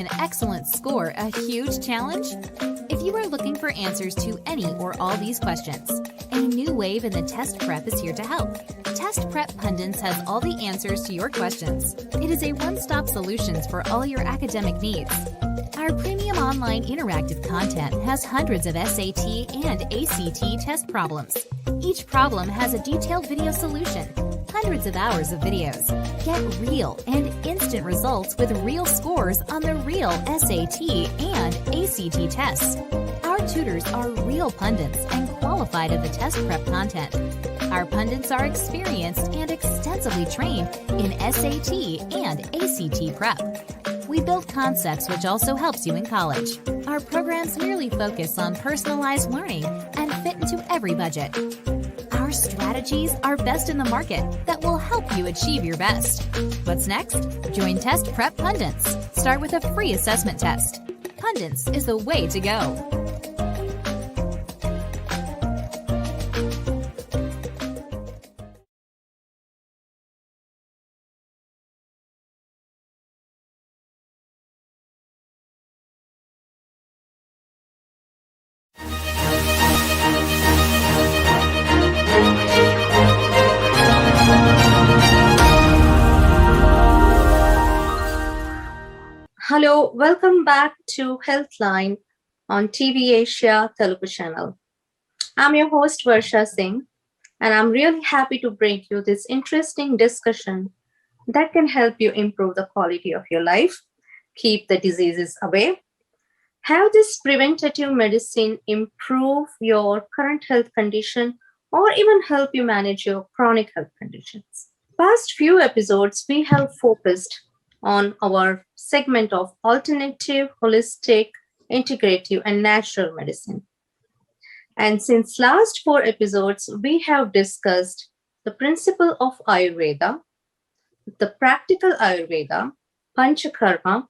An excellent score a huge challenge? If you are looking for answers to any or all these questions, a new wave in the test prep is here to help. Test Prep Pundits has all the answers to your questions. It is a one-stop solutions for all your academic needs. Our premium online interactive content has hundreds of SAT and ACT test problems. Each problem has a detailed video solution, hundreds of hours of videos. Get real and instant results with real scores on the real SAT and ACT tests. Our tutors are real pundits and qualified in the test prep content. Our pundits are experienced and extensively trained in SAT and ACT prep. We build concepts which also helps you in college. Our programs merely focus on personalized learning and fit into every budget. Our strategies are best in the market that will help you achieve your best. What's next? Join Test Prep Pundits. Start with a free assessment test. Pundits is the way to go. Hello, welcome back to Healthline on TV Asia Telugu channel. I'm your host Varsha Singh, and I'm really happy to bring you this interesting discussion that can help you improve the quality of your life, keep the diseases away, have this preventative medicine improve your current health condition, or even help you manage your chronic health conditions. Past few episodes, we have focused on our segment of alternative, holistic, integrative, and natural medicine. And since last 4 episodes, we have discussed the principle of Ayurveda, the practical Ayurveda, Panchakarma,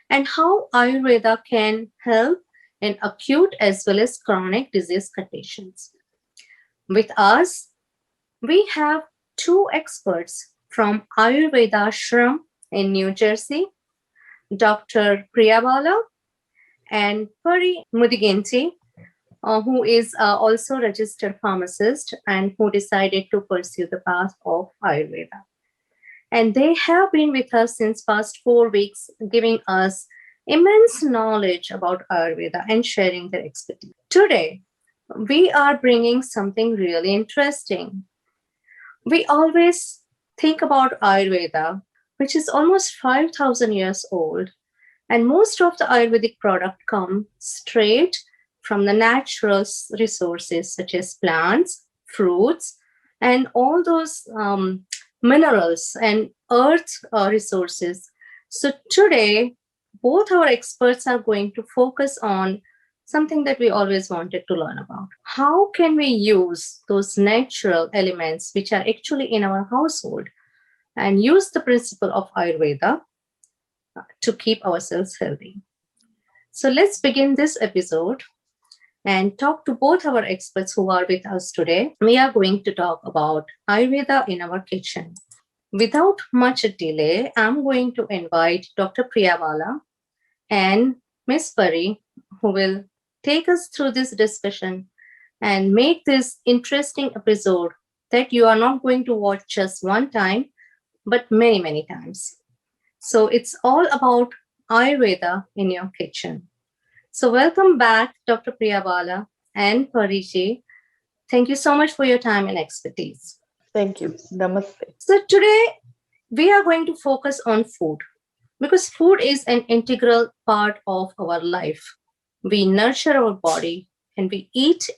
and how Ayurveda can help in acute as well as chronic disease conditions. With us, we have 2 experts from Ayurveda Ashram in New Jersey, Dr. Priya Baala and Pari mudiginty, who is also a registered pharmacist and who decided to pursue the path of Ayurveda. And they have been with us since past 4 weeks, giving us immense knowledge about Ayurveda and sharing their expertise. Today, we are bringing something really interesting. We always think about Ayurveda, which is almost 5,000 years old. And most of the Ayurvedic product come straight from the natural resources such as plants, fruits, and all those minerals and earth resources. So today, both our experts are going to focus on something that we always wanted to learn about. How can we use those natural elements which are actually in our household and use the principle of Ayurveda to keep ourselves healthy? So let's begin this episode and talk to both our experts who are with us today. We are going to talk about Ayurveda in our kitchen. Without much delay, I'm going to invite Dr. Priya Baala and Ms. Pari, who will take us through this discussion and make this interesting episode that you are not going to watch just one time, but many, many times. So it's all about Ayurveda in your kitchen. So welcome back, Dr. Priya Baala and Pariji. Thank you so much for your time and expertise. Thank you. Namaste. So today we are going to focus on food because food is an integral part of our life. We nurture our body and we eat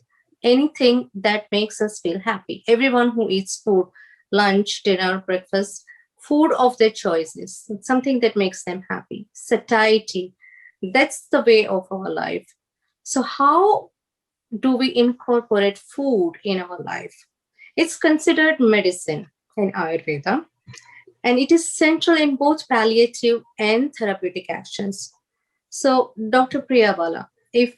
anything that makes us feel happy. Everyone who eats food, lunch, dinner, breakfast, food of their choices, it's something that makes them happy. Satiety, that's the way of our life. So how do we incorporate food in our life? It's considered medicine in Ayurveda, and it is central in both palliative and therapeutic actions. So Dr. Priya Baala, if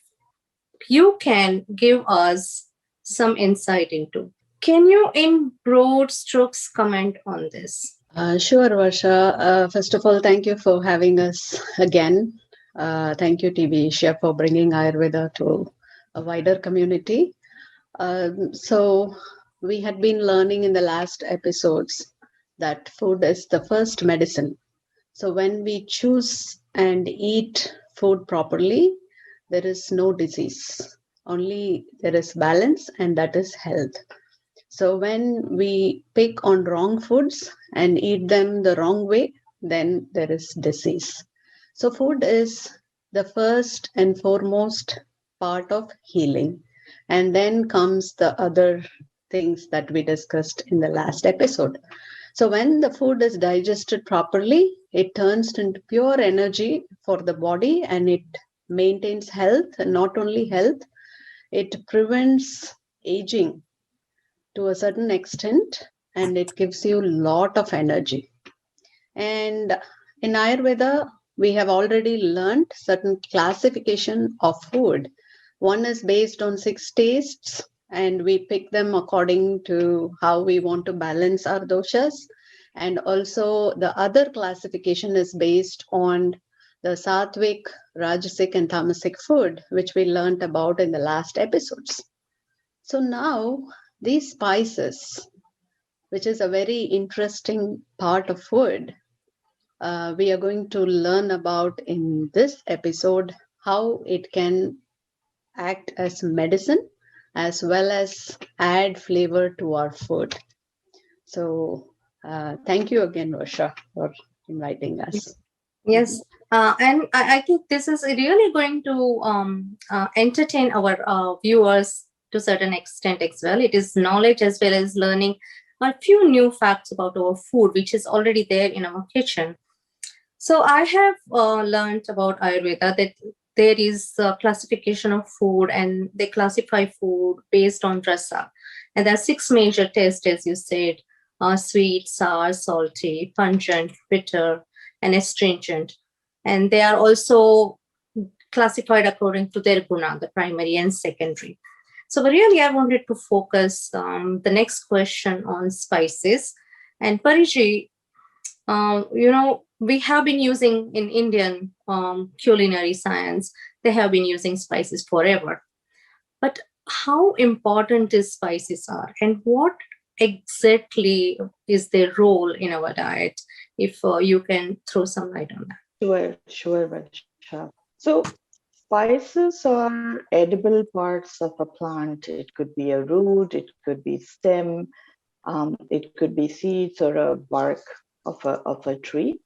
you can give us some insight into, can you in broad strokes comment on this? Sure, Varsha. First of all, thank you for having us again Thank you, TV Asia, for bringing Ayurveda to a wider community. So, we had been learning in the last episodes that food is the first medicine. So, when we choose and eat food properly, there is no disease, only there is balance, and that is health. So, when we pick on wrong foods and eat them the wrong way, then there is disease. So, food is the first and foremost part of healing. And then comes the other things that we discussed in the last episode. So, when the food is digested properly, it turns into pure energy for the body and it maintains health, and not only health, it prevents aging to a certain extent and it gives you a lot of energy. And in Ayurveda, we have already learned certain classification of food. One is based on 6 tastes, and we pick them according to how we want to balance our doshas. And also, the other classification is based on the sattvic, rajasic, and tamasic food, which we learned about in the last episodes. So now, these spices, which is a very interesting part of food, we are going to learn about in this episode how it can act as medicine as well as add flavor to our food. So, thank you again, Varsha, for inviting us. Yes, and I think this is really going to entertain our viewers to a certain extent as well. It is knowledge as well as learning a few new facts about our food, which is already there in our kitchen. So I have learned about Ayurveda that there is a classification of food, and they classify food based on rasa. And there are 6 major tests, as you said: sweet, sour, salty, pungent, bitter, and astringent. And they are also classified according to their guna, the primary and secondary. So really, I wanted to focus the next question on spices. And Pariji, we have been using in Indian culinary science, they have been using spices forever. But how important is spices are, and what exactly is their role in our diet? If you can throw some light on that. Sure, Varsha. So, spices are edible parts of a plant. It could be a root, it could be stem, it could be seeds or a bark of a tree.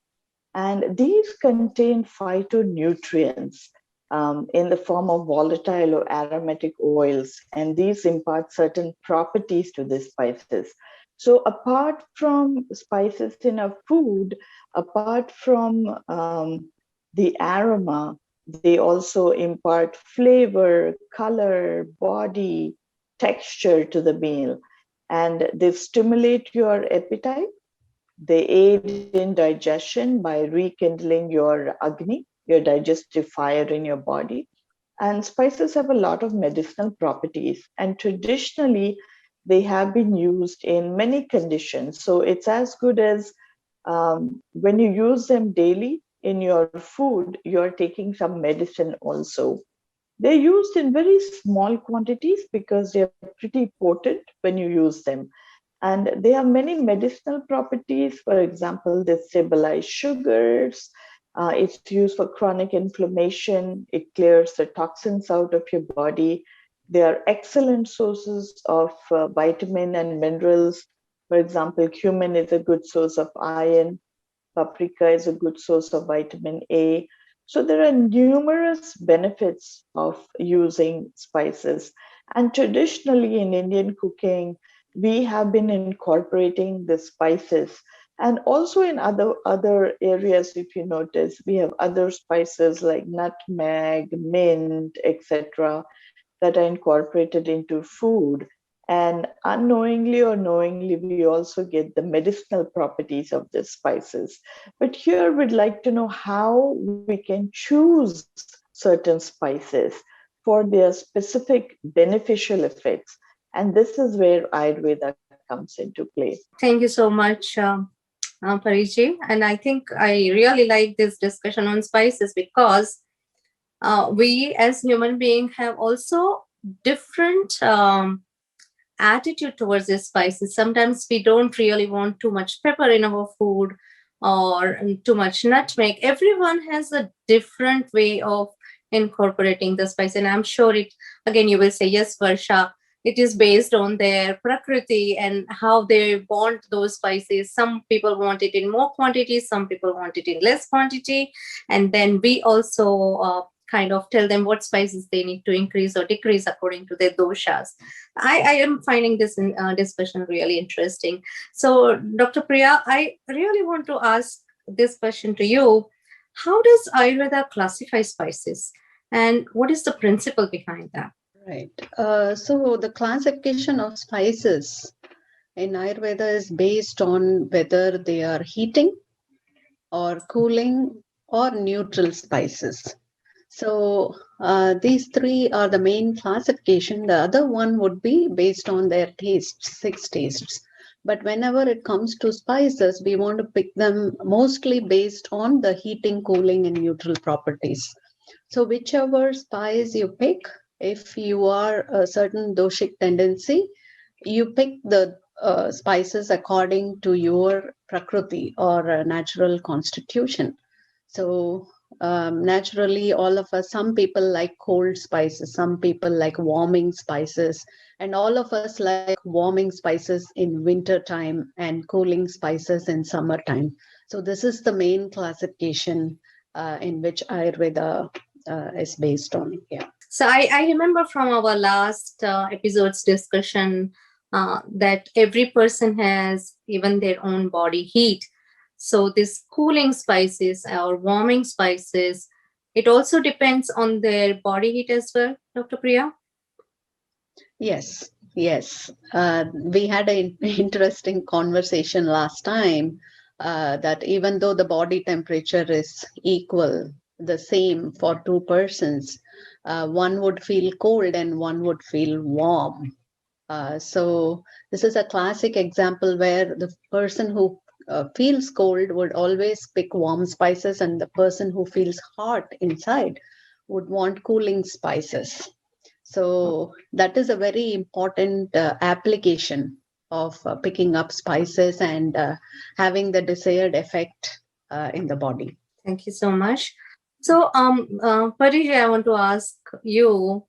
And these contain phytonutrients in the form of volatile or aromatic oils, and these impart certain properties to the spices. So, apart from spices in our food, apart from the aroma, they also impart flavor, color, body, texture to the meal, and they stimulate your appetite. They aid in digestion by rekindling your agni, your digestive fire in your body. And spices have a lot of medicinal properties. And traditionally, they have been used in many conditions. So it's as good as when you use them daily in your food, you're taking some medicine also. They're used in very small quantities because they're pretty potent when you use them. And they have many medicinal properties. For example, they stabilize sugars. It's used for chronic inflammation. It clears the toxins out of your body. They are excellent sources of vitamin and minerals. For example, cumin is a good source of iron. Paprika is a good source of vitamin A. So there are numerous benefits of using spices. And traditionally in Indian cooking, we have been incorporating the spices. And also in other areas, if you notice, we have other spices like nutmeg, mint, etc., that are incorporated into food. And unknowingly or knowingly, we also get the medicinal properties of the spices. But here we'd like to know how we can choose certain spices for their specific beneficial effects. And this is where Ayurveda comes into play. Thank you so much, Pariji. And I think I really like this discussion on spices because we as human beings have also different attitude towards the spices. Sometimes we don't really want too much pepper in our food or too much nutmeg. Everyone has a different way of incorporating the spice. And I'm sure it, again, you will say, yes, Varsha, it is based on their prakriti and how they want those spices. Some people want it in more quantity, some people want it in less quantity. And then we also kind of tell them what spices they need to increase or decrease according to their doshas. I am finding this discussion really interesting. So, Dr. Priya, I really want to ask this question to you. How does Ayurveda classify spices? And what is the principle behind that? Right. So the classification of spices in Ayurveda is based on whether they are heating or cooling or neutral spices. So these three are the main classification. The other one would be based on their tastes, 6 tastes. But whenever it comes to spices, we want to pick them mostly based on the heating, cooling, and neutral properties. So whichever spice you pick, if you are a certain doshic tendency, you pick the spices according to your prakriti or natural constitution. So naturally, all of us, some people like cold spices, some people like warming spices, and all of us like warming spices in winter time and cooling spices in summertime. So this is the main classification in which Ayurveda is based on. Yeah. So I remember from our last episode's discussion that every person has even their own body heat. So this cooling spices or warming spices, it also depends on their body heat as well, Dr. Priya? Yes, yes. We had an interesting conversation last time that even though the body temperature is equal, the same for 2 persons, one would feel cold and one would feel warm. So this is a classic example where the person who feels cold would always pick warm spices, and the person who feels hot inside would want cooling spices. So that is a very important application of picking up spices and having the desired effect in the body. Thank you so much. So, Parij, I want to ask you,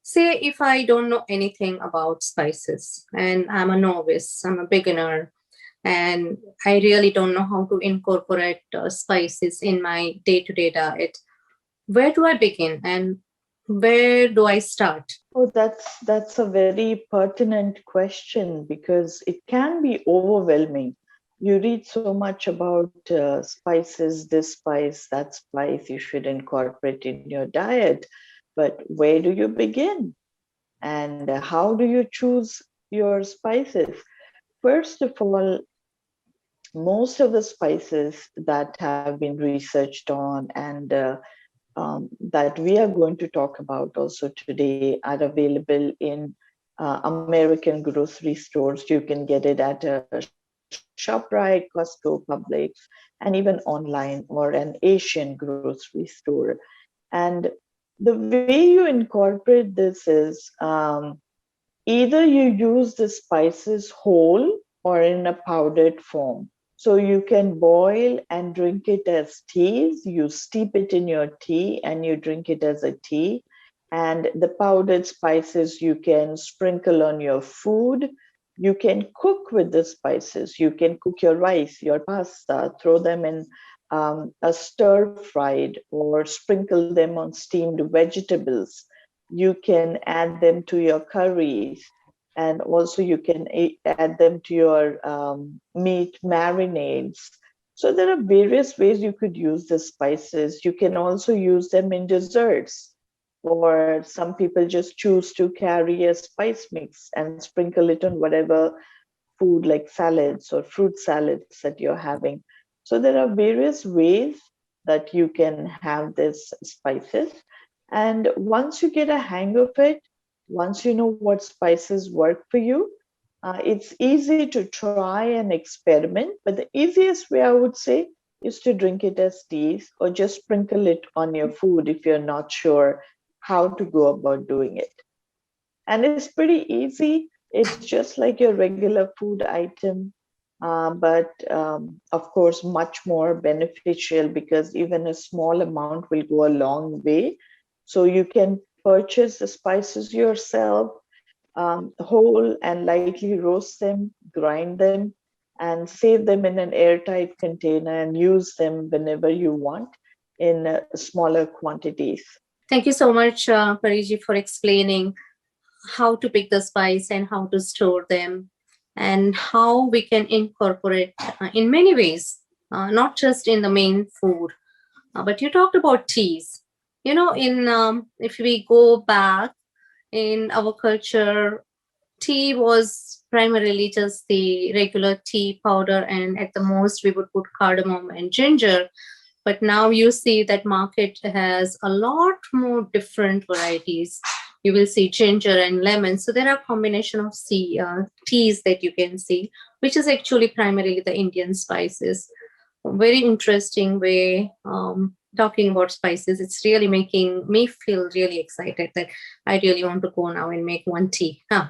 say if I don't know anything about spices and I'm a novice, I'm a beginner, and I really don't know how to incorporate spices in my day-to-day diet, where do I begin and where do I start? Oh, that's a very pertinent question because it can be overwhelming. You read so much about spices, this spice, that spice you should incorporate in your diet, but where do you begin? And how do you choose your spices? First of all, most of the spices that have been researched on and that we are going to talk about also today are available in American grocery stores. You can get it at a ShopRite, Costco, Publix, and even online or an Asian grocery store. And the way you incorporate this is either you use the spices whole or in a powdered form. So you can boil and drink it as teas. You steep it in your tea and you drink it as a tea. And the powdered spices you can sprinkle on your food. You can cook with the spices. You can cook your rice, your pasta, throw them in a stir fried or sprinkle them on steamed vegetables. You can add them to your curries, and also you can add them to your meat marinades. So there are various ways you could use the spices. You can also use them in desserts, or some people just choose to carry a spice mix and sprinkle it on whatever food like salads or fruit salads that you're having. So there are various ways that you can have these spices. And once you get a hang of it, once you know what spices work for you, it's easy to try and experiment. But the easiest way I would say is to drink it as teas or just sprinkle it on your food if you're not sure how to go about doing it. And it's pretty easy. It's just like your regular food item, but of course, much more beneficial because even a small amount will go a long way. So you can purchase the spices yourself, whole, and lightly roast them, grind them, and save them in an airtight container and use them whenever you want in smaller quantities. Thank you so much, Pariji, for explaining how to pick the spice and how to store them and how we can incorporate in many ways, not just in the main food. But you talked about teas. You know, in if we go back in our culture, tea was primarily just the regular tea powder, and at the most we would put cardamom and ginger. But now you see that market has a lot more different varieties. You will see ginger and lemon. So there are combination of teas that you can see, which is actually primarily the Indian spices. Very interesting way talking about spices. It's really making me feel really excited that I really want to go now and make one tea of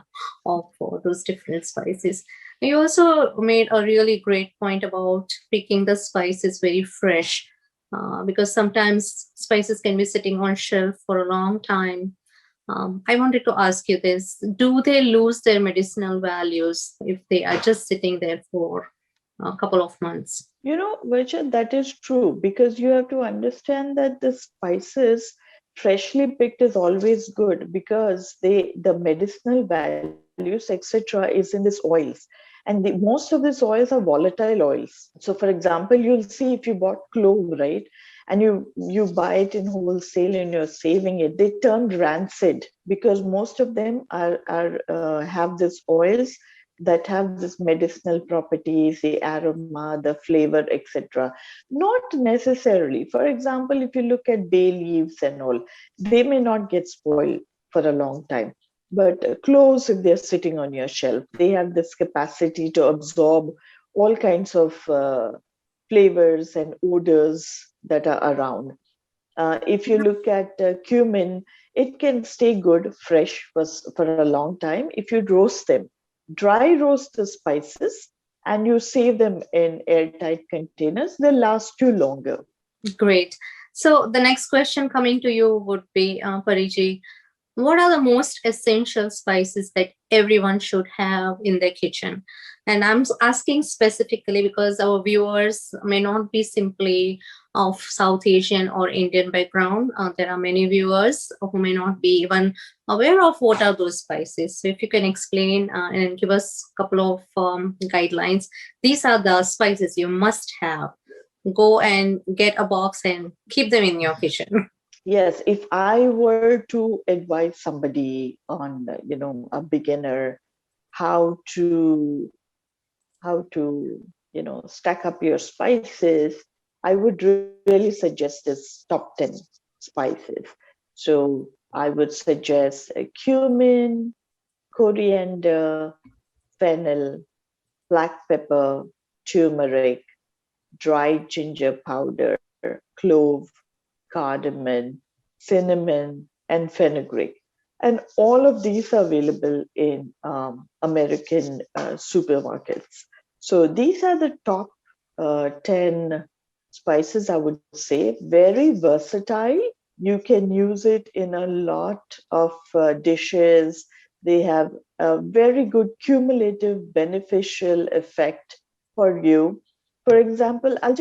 all those different spices. You also made a really great point about picking the spices very fresh, because sometimes spices can be sitting on shelf for a long time. I wanted to ask you this: do they lose their medicinal values if they are just sitting there for a couple of months? Vaidya, that is true because you have to understand that the spices freshly picked is always good because the medicinal values, etc., is in these oils. And most of these oils are volatile oils. So, for example, you'll see if you bought clove, right, and you buy it in wholesale and you're saving it, they turn rancid because most of them are have these oils that have this medicinal properties, the aroma, the flavor, etc. Not necessarily. For example, if you look at bay leaves and all, they may not get spoiled for a long time. But cloves, if they're sitting on your shelf, they have this capacity to absorb all kinds of flavors and odors that are around. If you look at cumin, it can stay good fresh for a long time if you roast them. Dry roast the spices and you save them in airtight containers, they last you longer. Great. So the next question coming to you would be, Pariji, what are the most essential spices that everyone should have in their kitchen? And I'm asking specifically because our viewers may not be simply of South Asian or Indian background. There are many viewers who may not be even aware of what are those spices. So if you can explain and give us a couple of guidelines, these are the spices you must have. Go and get a box and keep them in your kitchen. Yes, if I were to advise somebody on, a beginner, how to stack up your spices, I would really suggest this top 10 spices. So I would suggest cumin, coriander, fennel, black pepper, turmeric, dried ginger powder, clove, cardamom, cinnamon, and fenugreek. And all of these are available in American supermarkets. So these are the top 10 spices, I would say. Very versatile. You can use it in a lot of dishes. They have a very good cumulative beneficial effect for you. For example, I'll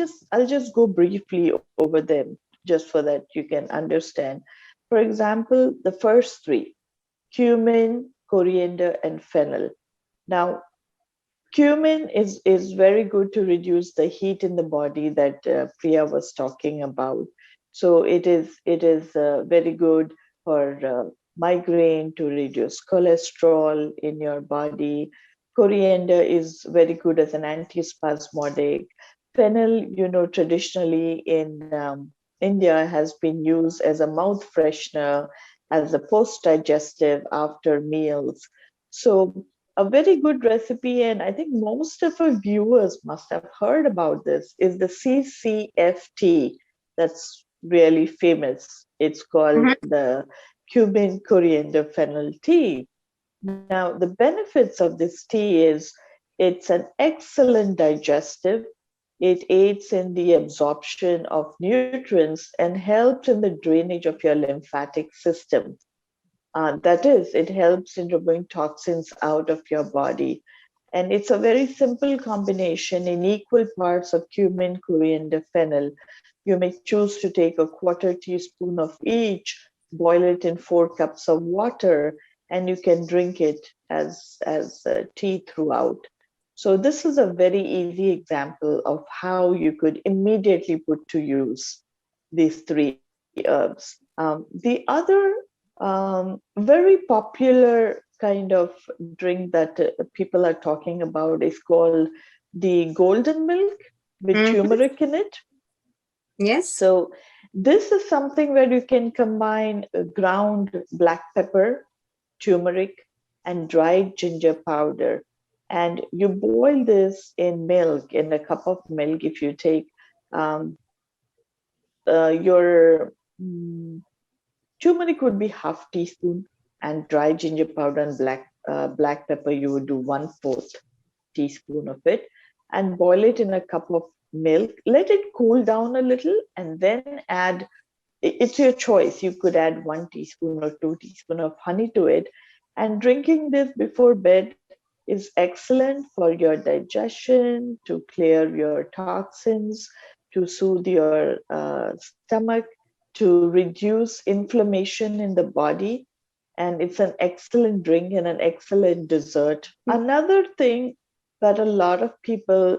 just go briefly over them just so that you can understand. For example, the first three: cumin, coriander, and fennel. Now, cumin is very good to reduce the heat in the body that Priya was talking about. So it is very good for migraine, to reduce cholesterol in your body. Coriander is very good as an antispasmodic. Fennel, traditionally in India has been used as a mouth freshener, as a post digestive after meals. So a very good recipe, and I think most of our viewers must have heard about this, is the CCFT. That's really famous. It's called the Cumin coriander fennel tea. Now, the benefits of this tea is it's an excellent digestive. It aids in the absorption of nutrients and helps in the drainage of your lymphatic system. That is, it helps in removing toxins out of your body. And it's a very simple combination in equal parts of cumin, coriander, fennel. You may choose to take a quarter teaspoon of each, boil it in 4 cups of water, and you can drink it as tea throughout. So this is a very easy example of how you could immediately put to use these 3 herbs. The other very popular kind of drink that people are talking about is called the golden milk with turmeric in it. Yes. So this is something where you can combine ground black pepper, turmeric, and dried ginger powder. And you boil this in milk, in a cup of milk. If you take your turmeric would be half teaspoon, and dry ginger powder and black pepper, you would do 1/4 teaspoon of it, and boil it in a cup of milk. Let it cool down a little, and then add, it's your choice. You could add 1 teaspoon or 2 teaspoons of honey to it. And drinking this before bed is excellent for your digestion, to clear your toxins, to soothe your stomach, to reduce inflammation in the body. And it's an excellent drink and an excellent dessert. Another thing that a lot of people,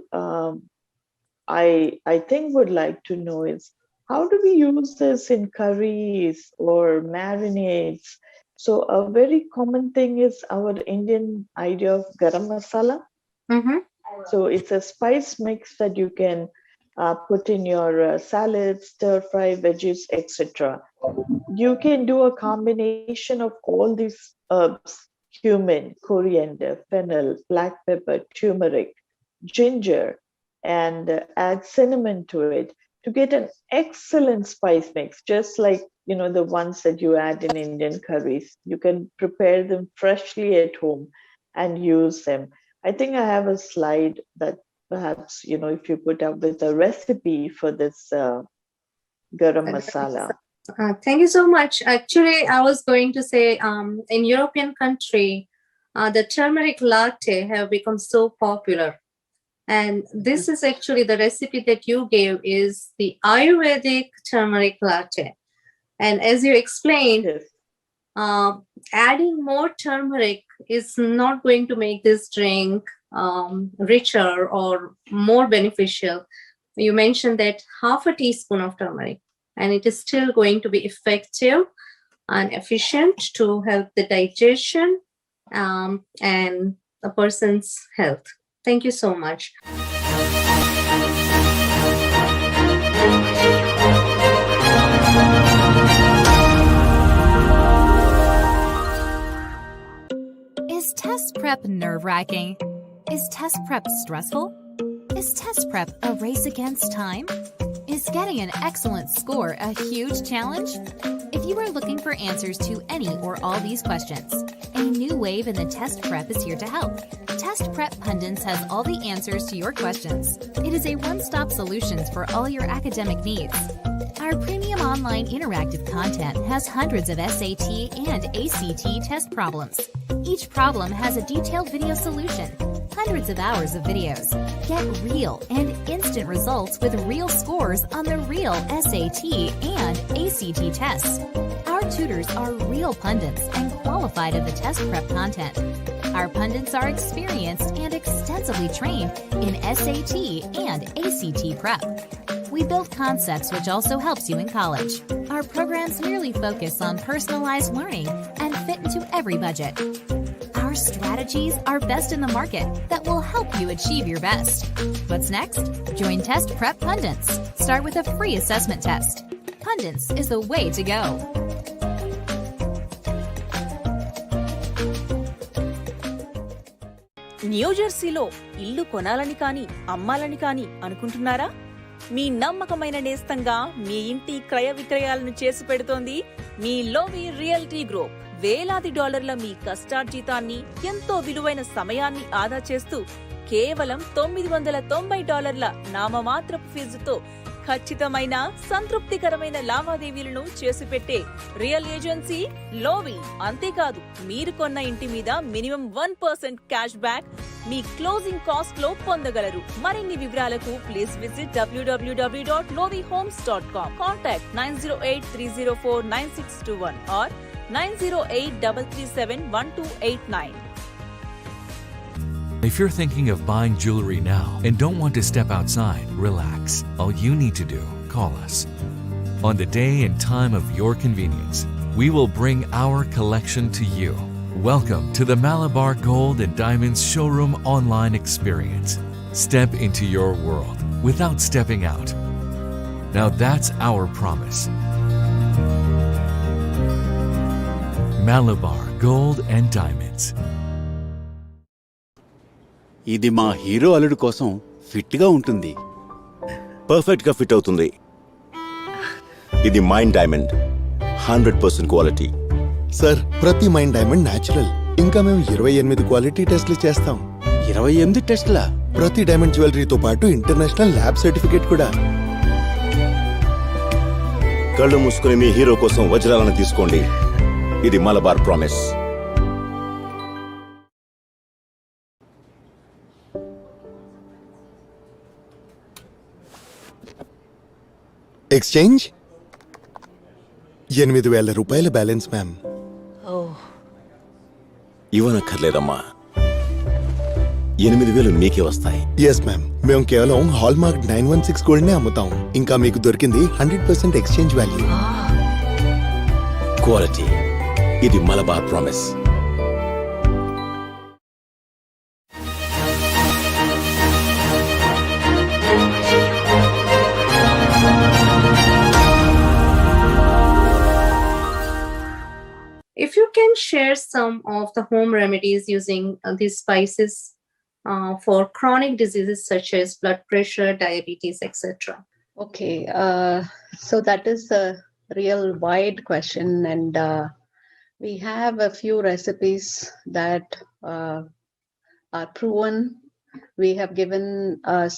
I think, would like to know is, how do we use this in curries or marinades? So a very common thing is our Indian idea of garam masala. So it's a spice mix that you can put in your salads, stir fry, veggies, etc. You can do a combination of all these herbs: cumin, coriander, fennel, black pepper, turmeric, ginger, and add cinnamon to it to get an excellent spice mix, just like the ones that you add in Indian curries. You can prepare them freshly at home and use them. I think I have a slide that perhaps, if you put up with a recipe for this garam masala. Thank you so much. Actually, I was going to say, in European country, the turmeric latte have become so popular. And this is actually the recipe that you gave is the Ayurvedic turmeric latte. And as you explained, adding more turmeric is not going to make this drink richer or more beneficial. You mentioned that half a teaspoon of turmeric, and it is still going to be effective and efficient to help the digestion and a person's health. Thank you so much. Is test prep nerve-wracking? Is test prep stressful? Is test prep a race against time? Is getting an excellent score a huge challenge? If you are looking for answers to any or all these questions, a new wave in the test prep is here to help. Test Prep Pundits has all the answers to your questions. It is a one-stop solution for all your academic needs. Our premium online interactive content has hundreds of SAT and ACT test problems. Each problem has a detailed video solution, hundreds of hours of videos. Get real and instant results with real scores on the real SAT and ACT tests. Our tutors are real pundits and qualified of the test prep content. Our pundits are experienced and extensively trained in SAT and ACT prep. We build concepts which also helps you in college. Our programs merely focus on personalized learning and fit into every budget. Our strategies are best in the market that will help you achieve your best. What's next? Join Test Prep Pundits. Start with a free assessment test. Pundits is the way to go. న్యూజెర్సీలో ఇల్లు కొనాలని కానీ అమ్మాలని కానీ అనుకుంటున్నారా? మీ నమ్మకమైన నేస్తంగా మీ ఇంటి క్రయ విక్రయాలను చేసి పెడుతోంది మీ లోవి రియల్టీ గ్రూప్. వేలాది డాలర్ల మీ కష్టార్జితాన్ని, ఎంతో విలువైన సమయాన్ని ఆదా చేస్తూ కేవలం $990 నామమాత్రపు ఫీజుతో ఖచ్చితమైన, సంతృప్తికరమైన లావాదేవీలను చేసి పెట్టే రియల్ ఏజెన్సీ లోవి. అంతేకాదు, మీరు కొన్న ఇంటి మీద మినిమం 1% క్యాష్ బ్యాక్ మీ క్లోజింగ్ కాస్ట్ లో పొందగలరు. మరిన్ని వివరాలకు please visit www.lovihomes.com. Contact 9083049621 or 9083371289. If you're thinking of buying jewelry now and don't want to step outside, relax. All you need to do, call us. On the day and time of your convenience, we will bring our collection to you. Welcome to the Malabar Gold and Diamonds Showroom online experience. Step into your world without stepping out. Now that's our promise. Malabar Gold and Diamonds. ఇది మా hero అల్లుడు కోసం fit గా ఉంటుంది. Perfect గా fit అవుతుంది. ఇది mind diamond, 100% quality. Sir, ప్రతి మైండ్ డైమండ్ న్యాచురల్. ఇంకా మేము 28 క్వాలిటీ టెస్ట్లు చేస్తాం. 28 టెస్ట్లా? ప్రతి డైమండ్ జ్యువెలరీతో పాటు ఇంటర్నేషనల్ ల్యాబ్ సర్టిఫికేట్ కూడా. కళ్ళు మూసుకుని మీ హీరో కోసం వజ్రాలను తీసుకోండి. ఇది మలబార్ ప్రామిస్. ఎక్స్చేంజ్ 8,000 రూపాయల బ్యాలెన్స్ మ్యామ్. ఇవ్వనక్కర్లేదమ్మా, 8,000 మీకే వస్తాయి. ఎస్ మ్యామ్, మేము కేవలం హాల్మార్క్ 916 గోల్డ్ నే అమ్ముతాం. ఇంకా మీకు దొరికింది 100% ఎక్స్చేంజ్ వాల్యూ. క్వాలిటీ, ఇది Malabar promise. If you can share some of the home remedies using these spices for chronic diseases such as blood pressure, diabetes, etc. Okay, so that is a real wide question, and we have a few recipes that are proven. We have given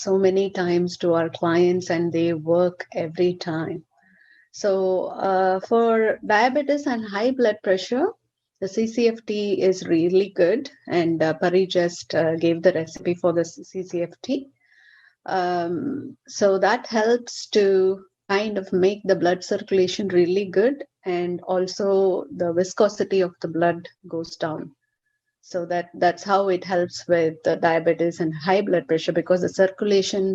so many times to our clients, and they work every time. So for diabetes and high blood pressure, the CCFT is really good, and Pari just gave the recipe for the CCFT. So that helps to kind of make the blood circulation really good, and also the viscosity of the blood goes down. So that's how it helps with the diabetes and high blood pressure, because the circulation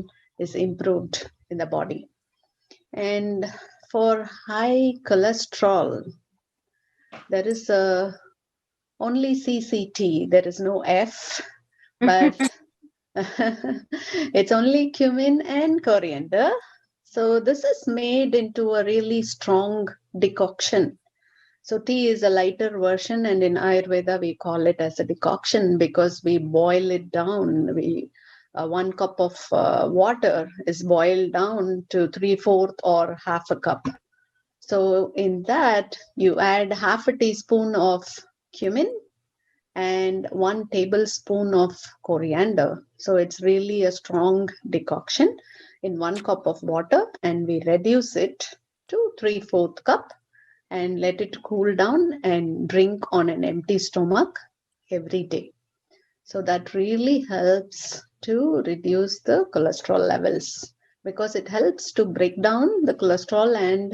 is improved in the body. And for high cholesterol, there is only CCT. There is no F, but it's only cumin and coriander. So this is made into a really strong decoction. So tea is a lighter version, and in Ayurveda we call it as a decoction because we boil it down. 1 cup of water is boiled down to 3/4 or half a cup. So in that you add half a teaspoon of cumin and 1 tablespoon of coriander. So it's really a strong decoction in 1 cup of water, and we reduce it to 3/4 cup and let it cool down and drink on an empty stomach every day. So that really helps to reduce the cholesterol levels, because it helps to break down the cholesterol and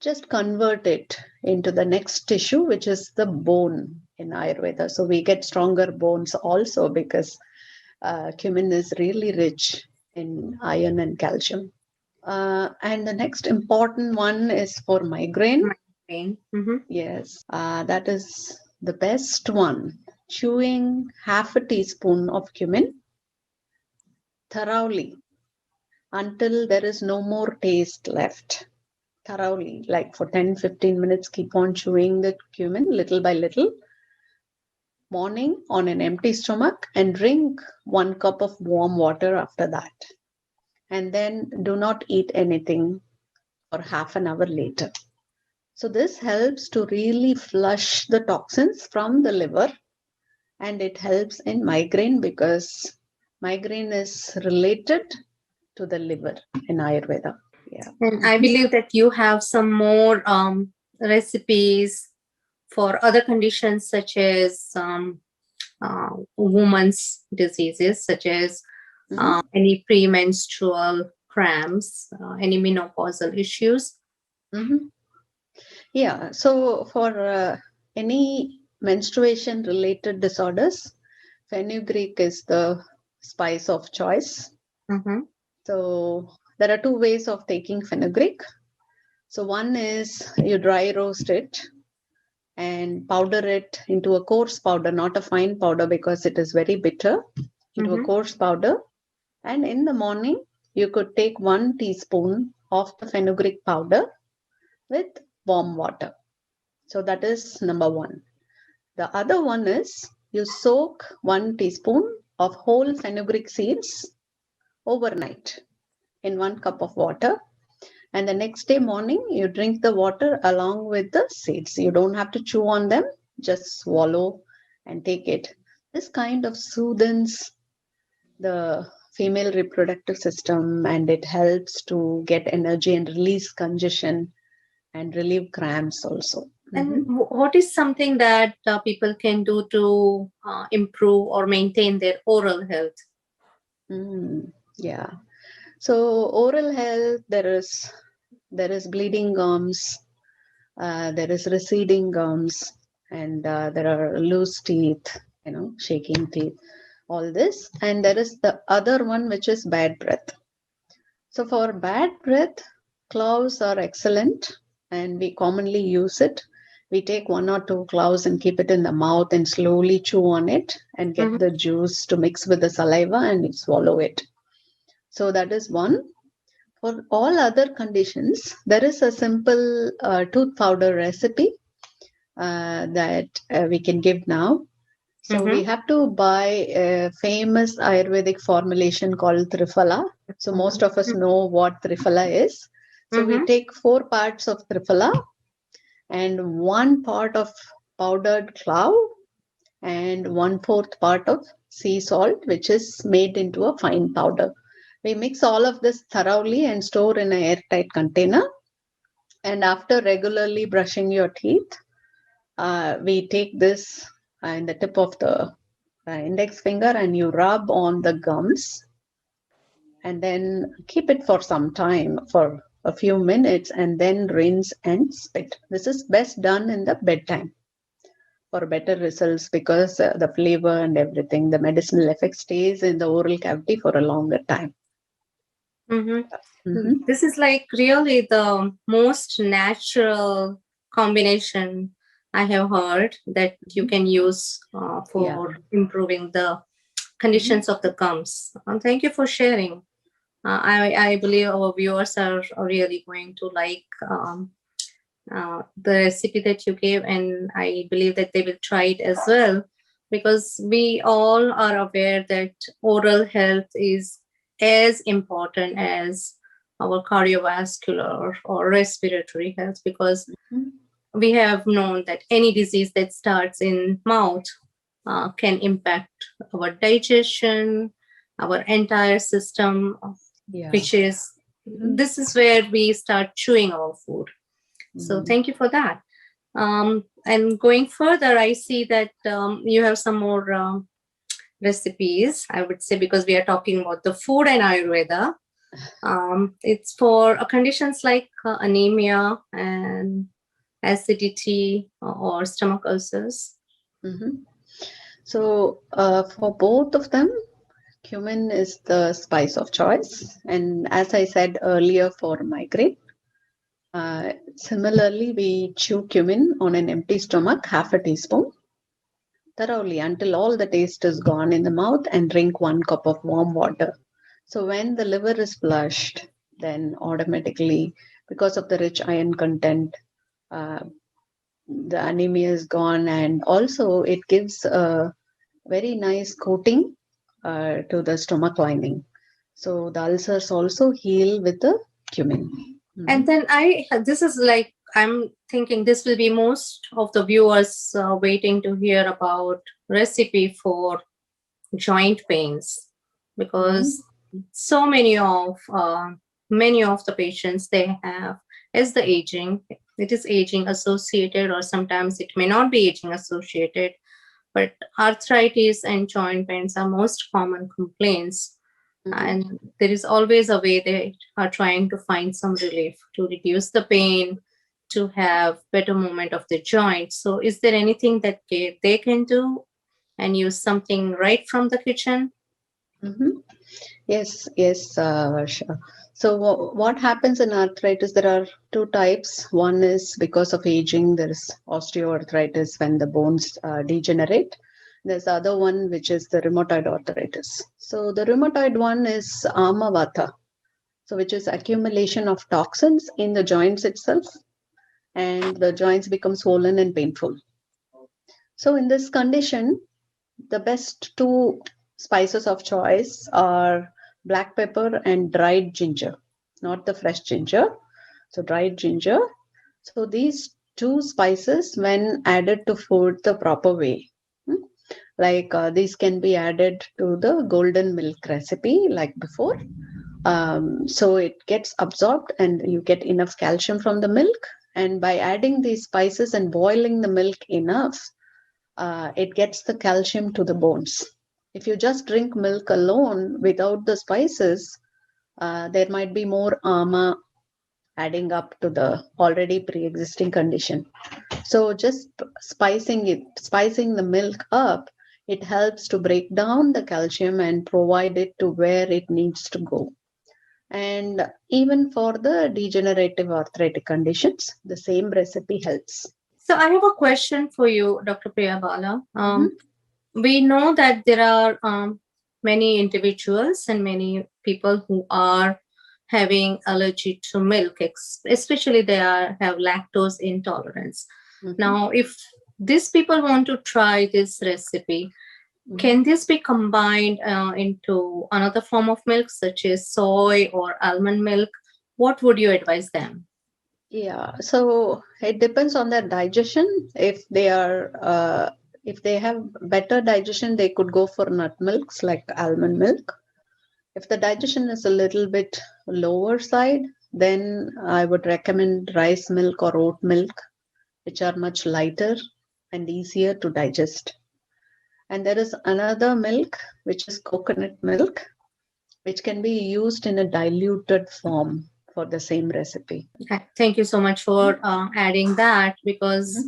just convert it into the next tissue, which is the bone in Ayurveda. So we get stronger bones also because cumin is really rich in iron and calcium. And the next important one is for migraine. Mm-hmm. Yes, that is the best one. Chewing half a teaspoon of cumin thoroughly until there is no more taste left. Thoroughly, like for 10-15 minutes, keep on chewing the cumin little by little. morning on an empty stomach and drink 1 cup of warm water after that. And then do not eat anything for half an hour later. So this helps to really flush the toxins from the liver, and it helps in migraine because migraine is related to the liver in Ayurveda. Yeah. And I believe that you have some more recipes for other conditions such as women's diseases, such as any premenstrual cramps, any menopausal issues. Mm-hmm. Yeah, so for any menstruation related disorders, fenugreek is the spice of choice. Mm-hmm. So there are 2 ways of taking fenugreek. So one is you dry roast it and powder it into a coarse powder, not a fine powder because it is very bitter, into a coarse powder. And in the morning, you could take 1 teaspoon of the fenugreek powder with warm water. So that is number 1. The other one is you soak 1 teaspoon of whole fenugreek seeds overnight in 1 cup of water. And the next day morning, you drink the water along with the seeds. You don't have to chew on them, just swallow and take it. This kind of soothes the female reproductive system, and it helps to get energy and release congestion and relieve cramps also. And what is something that people can do to improve or maintain their oral health? Yeah. So oral health, there is bleeding gums, there is receding gums, and there are loose teeth, shaking teeth, all this. And there is the other one, which is bad breath. So for bad breath, cloves are excellent, and we commonly use it. We take 1 or 2 cloves and keep it in the mouth and slowly chew on it and get the juice to mix with the saliva and swallow it. So that is one. For all other conditions, there is a simple tooth powder recipe that we can give now. So we have to buy a famous Ayurvedic formulation called Triphala. So most of us know what Triphala is. So we take 4 parts of Triphala and 1 part of powdered clove and 1/4 part of sea salt, which is made into a fine powder. We mix all of this thoroughly and store in an airtight container. And after regularly brushing your teeth, we take this in the tip of the index finger and you rub on the gums and then keep it for some time, for a few minutes, and then rinse and spit. This is best done in the bedtime for better results because the flavor and everything, the medicinal effect stays in the oral cavity for a longer time. This is like really the most natural combination I have heard that you can use for improving the conditions of the gums. Thank you for sharing. I believe our viewers are really going to like the recipe that you gave, and I believe that they will try it as well, because we all are aware that oral health is as important as our cardiovascular or respiratory health, because we have known that any disease that starts in mouth can impact our digestion, our entire system, which is, this is where we start chewing our food. So thank you for that. And going further, I see that you have some more recipes, I would say, because we are talking about the food and Ayurveda. It's for conditions like anemia and acidity or stomach ulcers. So for both of them, cumin is the spice of choice. And as I said earlier, for migraine, similarly, we chew cumin on an empty stomach, half a teaspoon, thoroughly until all the taste is gone in the mouth, and drink 1 cup of warm water. So when the liver is flushed, then automatically, because of the rich iron content, the anemia is gone, and also it gives a very nice coating to the stomach lining. So the ulcers also heal with the cumin. And then this is like, I'm thinking this will be most of the viewers waiting to hear about recipe for joint pains, because so many of the patients they have, as the aging, it is aging associated, or sometimes it may not be aging associated, but arthritis and joint pains are most common complaints. And there is always a way they are trying to find some relief to reduce the pain, to have better movement of the joints. So is there anything that they can do and use something right from the kitchen? Yes, Varsha. So what happens in arthritis? There are two types. One is because of aging, there is osteoarthritis when the bones degenerate. There's the other one, which is the rheumatoid arthritis. So the rheumatoid one is Vata, so which is accumulation of toxins in the joints itself, and the joints become swollen and painful. So in this condition, the best two spices of choice are black pepper and dried ginger, not the fresh ginger. So dried ginger. So these two spices, when added to food the proper way, like these can be added to the golden milk recipe like before. So it gets absorbed and you get enough calcium from the milk. And by adding these spices and boiling the milk enough, it gets the calcium to the bones. If you just drink milk alone without the spices, there might be more ama adding up to the already pre-existing condition. So just spicing the milk up, it helps to break down the calcium and provide it to where it needs to go. And even for the degenerative arthritic conditions, the same recipe helps. So I have a question for you, Dr. Priya Baala. We know that there are many individuals and many people who are having allergy to milk, especially they have lactose intolerance. Now, if these people want to try this recipe, can this be combined into another form of milk, such as soy or almond milk? What would you advise them? Yeah, so it depends on their digestion. If they have better digestion, they could go for nut milks like almond milk. If the digestion is a little bit lower side, then I would recommend rice milk or oat milk, which are much lighter and easier to digest. And there is another milk, which is coconut milk, which can be used in a diluted form for the same recipe. Okay. Thank you so much for adding that, because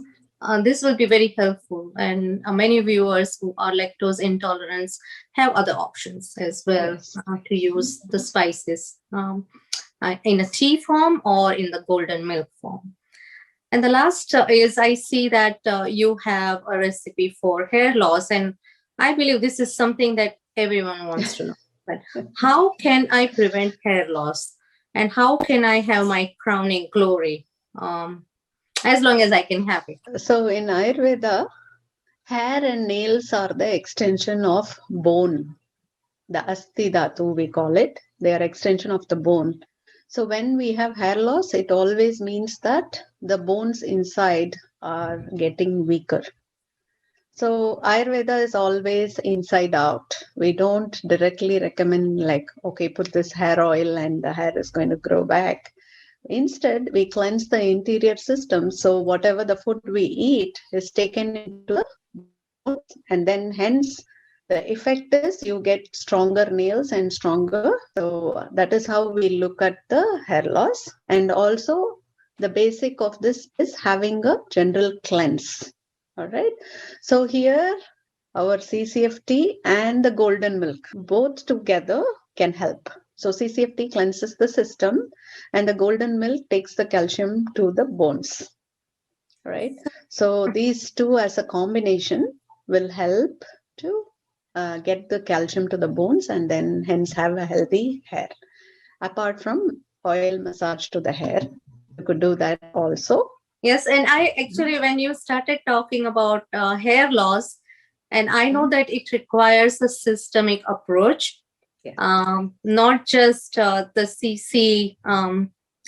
this will be very helpful. And many viewers who are lactose intolerant have other options as well to use the spices in a tea form or in the golden milk form. And the last is, I see that you have a recipe for hair loss, and I believe this is something that everyone wants to know. But how can I prevent hair loss? And how can I have my crowning glory as long as I can have it? So in Ayurveda, hair and nails are the extension of bone. The asti dhatu, we call it. They are extension of the bone. So when we have hair loss, it always means that the bones inside are getting weaker. So Ayurveda is always inside out. We don't directly recommend like, okay, put this hair oil and the hair is going to grow back. Instead, we cleanse the interior system. So whatever the food we eat is taken into the bones, and then hence the effect is you get stronger nails and stronger. So that is how we look at the hair loss. And also the basic of this is having a general cleanse. All right. So here our CCFT and the golden milk, both together can help. So CCFT cleanses the system and the golden milk takes the calcium to the bones. Right. So these two as a combination will help to get the calcium to the bones and then hence have a healthy hair. Apart from oil massage to the hair, you could do that also. Yes, and I actually, when you started talking about hair loss, and I know that it requires a systemic approach, Yes. not just the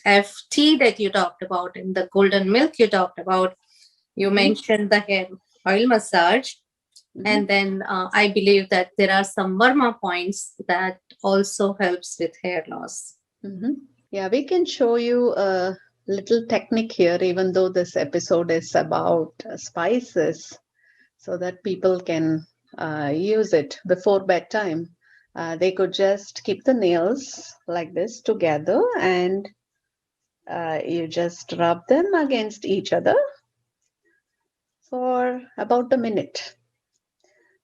FT that you talked about and the golden milk you talked about. You mentioned the hair oil massage. And then I believe that there are some Varma points that also helps with hair loss. Yeah, we can show you a little technique here, even though this episode is about spices, so that people can use it before bedtime. They could just keep the nails like this together, and you just rub them against each other for about a minute.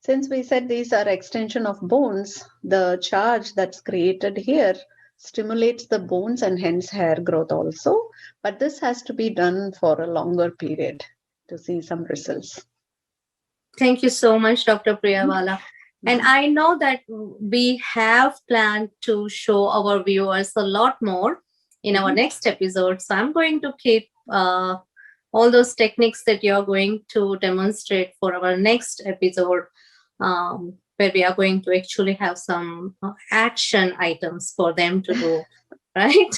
Since we said these are extension of bones, the charge that's created here stimulates the bones and hence hair growth also. But this has to be done for a longer period to see some results. Thank you so much, Dr. Priya Baala. And I know that we have planned to show our viewers a lot more in our next episode. So I'm going to keep all those techniques that you're going to demonstrate for our next episode, where we are going to actually have some action items for them to do, right?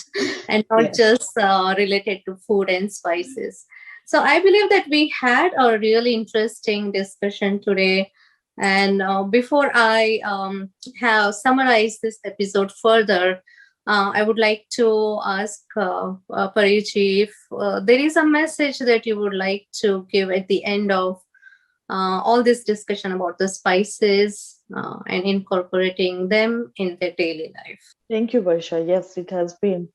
And not just related to food and spices. So I believe that we had a really interesting discussion today. And before I have summarized this episode further, I would like to ask Pariji if there is a message that you would like to give at the end of all this discussion about the spices and incorporating them in their daily life. Thank you, Varsha. Yes, it has been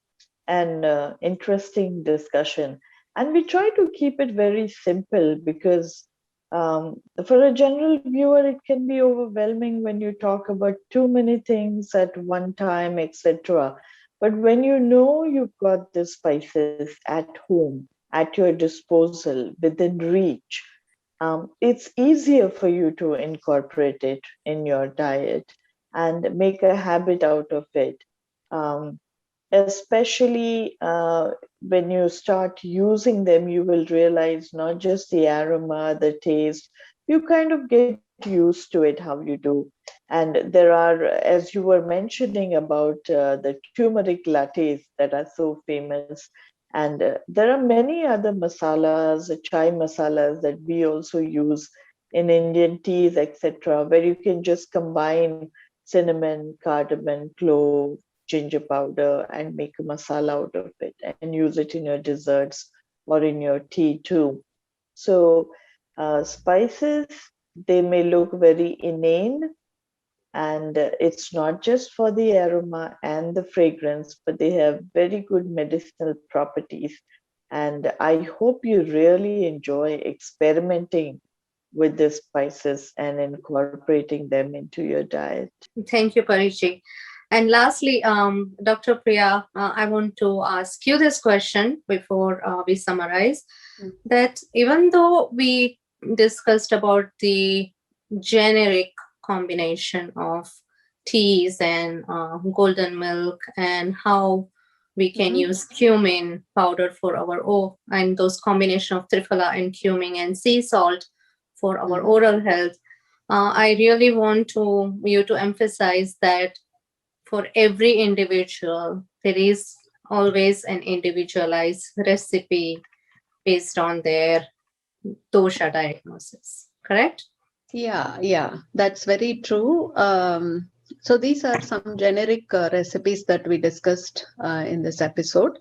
an interesting discussion. And we try to keep it very simple because for a general viewer, it can be overwhelming when you talk about too many things at one time, etc. But when you know you've got the spices at home, at your disposal, within reach, it's easier for you to incorporate it in your diet and make a habit out of it. Especially when you start using them, you will realize not just the aroma, the taste, you kind of get used to it, how you do. And there are, as you were mentioning about the turmeric lattes that are so famous. And there are many other masalas, chai masalas that we also use in Indian teas, etc., where you can just combine cinnamon, cardamom, clove, ginger powder and make a masala out of it and use it in your desserts or in your tea too. So spices, they may look very inane, and it's not just for the aroma and the fragrance, but they have very good medicinal properties. And I hope you really enjoy experimenting with the spices and incorporating them into your diet. Thank you, Pariji. And lastly, Dr. Priya, I want to ask you this question before we summarize. That even though we discussed about the generic combination of teas and golden milk and how we can use cumin powder for our and those combination of Triphala and cumin and sea salt for our oral health, I really want you to emphasize that for every individual, there is always an individualized recipe based on their dosha diagnosis, correct? Yeah, that's very true. So these are some generic recipes that we discussed in this episode,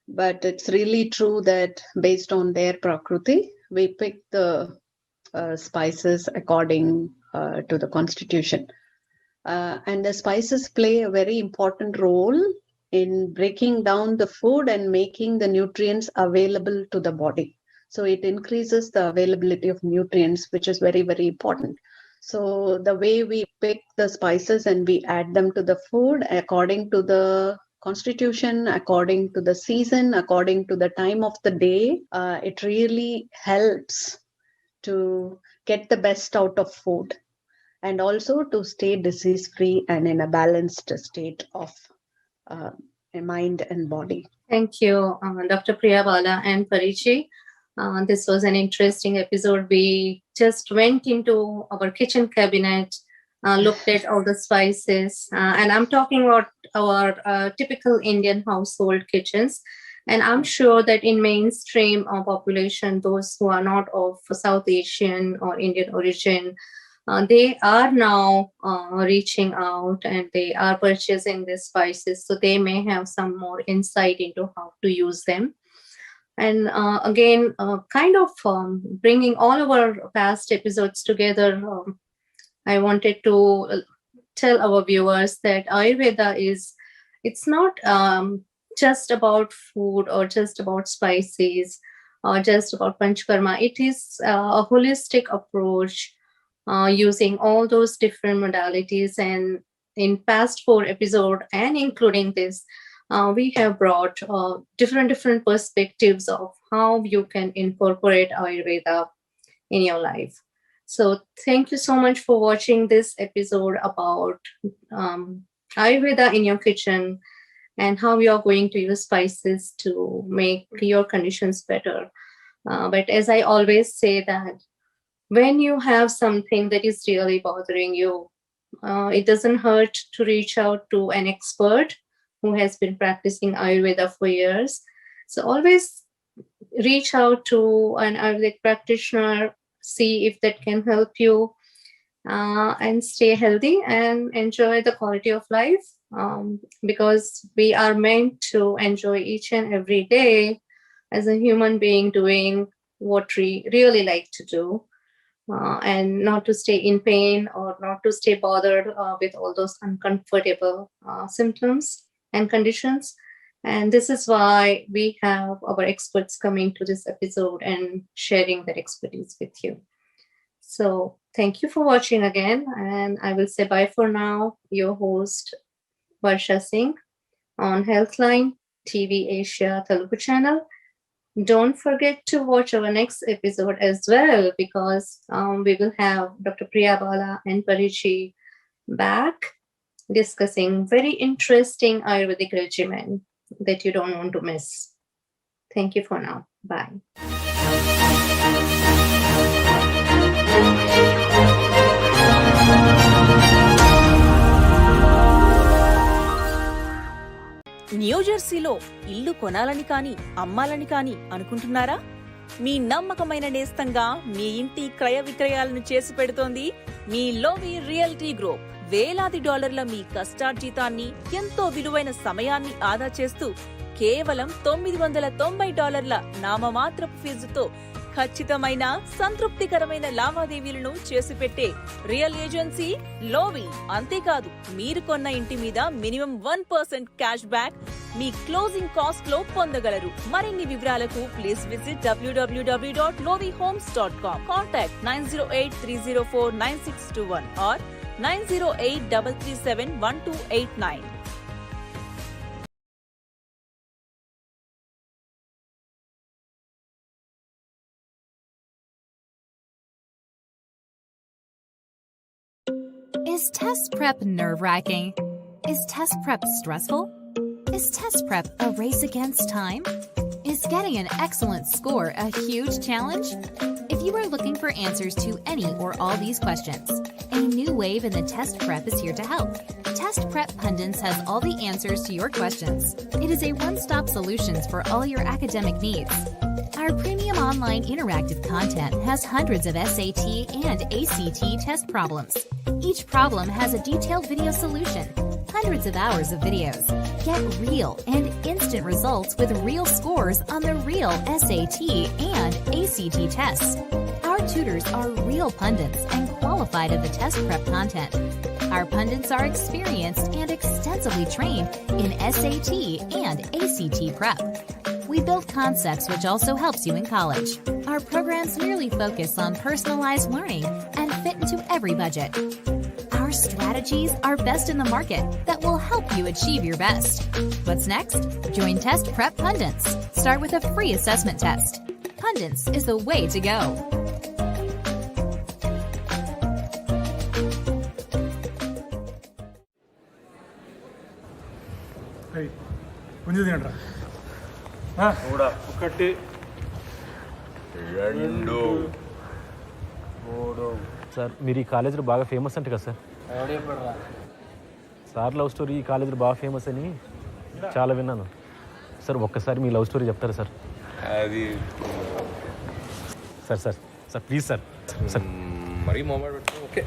but it's really true that based on their prakriti, we pick the spices according to the constitution. And the spices play a very important role in breaking down the food and making the nutrients available to the body. So it increases the availability of nutrients, which is very, very important. So the way we pick the spices and we add them to the food according to the constitution, according to the season, according to the time of the day, it really helps to get the best out of food and also to stay disease free and in a balanced state of mind and body. Thank you, Dr. Priya Baala and Pariji. This was an interesting episode. We just went into our kitchen cabinet, looked at all the spices, and I'm talking about our typical Indian household kitchens. And I'm sure that in mainstream population, those who are not of South Asian or Indian origin, they are now reaching out and they are purchasing these spices. So they may have some more insight into how to use them. And again, kind of bringing all of our past episodes together, I wanted to tell our viewers that Ayurveda it's not just about food or just about spices or just about Panchakarma. It is a holistic approach using all those different modalities. And in past 4 episodes, and including this, we have brought different perspectives of how you can incorporate Ayurveda in your life. So thank you so much for watching this episode about Ayurveda in your kitchen and how you are going to use spices to make your conditions better. But as I always say that when you have something that is really bothering you, it doesn't hurt to reach out to an expert who has been practicing Ayurveda for years. So always reach out to an Ayurvedic practitioner, see if that can help you and stay healthy and enjoy the quality of life, because we are meant to enjoy each and every day as a human being doing what we really like to do, and not to stay in pain or not to stay bothered with all those uncomfortable symptoms and conditions. And this is why we have our experts coming to this episode and sharing their expertise with you. So thank you for watching again. And I will say bye for now. Your host, Varsha Singh, on Healthline TV Asia Telugu channel. Don't forget to watch our next episode as well, because we will have Dr. Priya Baala and Pari back discussing very interesting Ayurvedic regimen that you don't want to miss. Thank you for now. Bye. న్యూజెర్సీలో ఇల్లు కొనాలని కానీ అమ్మాలని కానీ అనుకుంటున్నారా? మీ నమ్మకమైన నేస్తంగా మీ ఇంటి క్రయ విక్రయాలను చేసి పెడుతోంది మీ లోవి రియల్టీ గ్రూప్. వేలాది డాలర్ల మీ కష్టార్జితాన్ని, ఎంతో విలువైన సమయాన్ని ఆదా చేస్తూ కేవలం $990 నామమాత్రపు ఫీజుతో ఖచ్చితమైన సంతృప్తికరమైన లావాదేవీలను చేసి పెట్టే రియల్ ఏజెన్సీ లోవి. అంతేకాదు, మీరు కొన్న ఇంటి మీద మినిమం 1% క్యాష్ బ్యాక్ మీ క్లోజింగ్ కాస్ట్ లో పొందగలరు. మరిన్ని వివరాలకు please visit www.lovihomes.com. Contact 9083049621 or 9083371289. Is test prep nerve-wracking? Is test prep stressful? Is test prep a race against time? Is getting an excellent score a huge challenge? If you are looking for answers to any or all these questions, a new wave in the test prep is here to help. Test Prep Pundits has all the answers to your questions. It is a one-stop solutions for all your academic needs. Our premium online interactive content has hundreds of SAT and ACT test problems. Each problem has a detailed video solution, hundreds of hours of videos. Get real and instant results with real scores on the real SAT and ACT tests. Our tutors are real pundits and qualified in the test prep content. Our pundits are experienced and extensively trained in SAT and ACT prep. We build concepts which also helps you in college. Our programs merely focus on personalized learning and fit into every budget. Our strategies are best in the market that will help you achieve your best. What's next? Join Test Prep Pundits. Start with a free assessment test. Pundits is the way to go. కూడా ఒకటి sir మీరు ఈ కాలేజీలో బాగా famous అంటే కదా sir? Sir love story ఈ కాలేజీలో బాగా ఫేమస్ అని చాలా విన్నాను సార్. ఒక్కసారి మీ లవ్ స్టోరీ చెప్తారా సార్? అది sir sir sir please sir sir మరీ మొబైల్ పెట్టుకో. ఓకే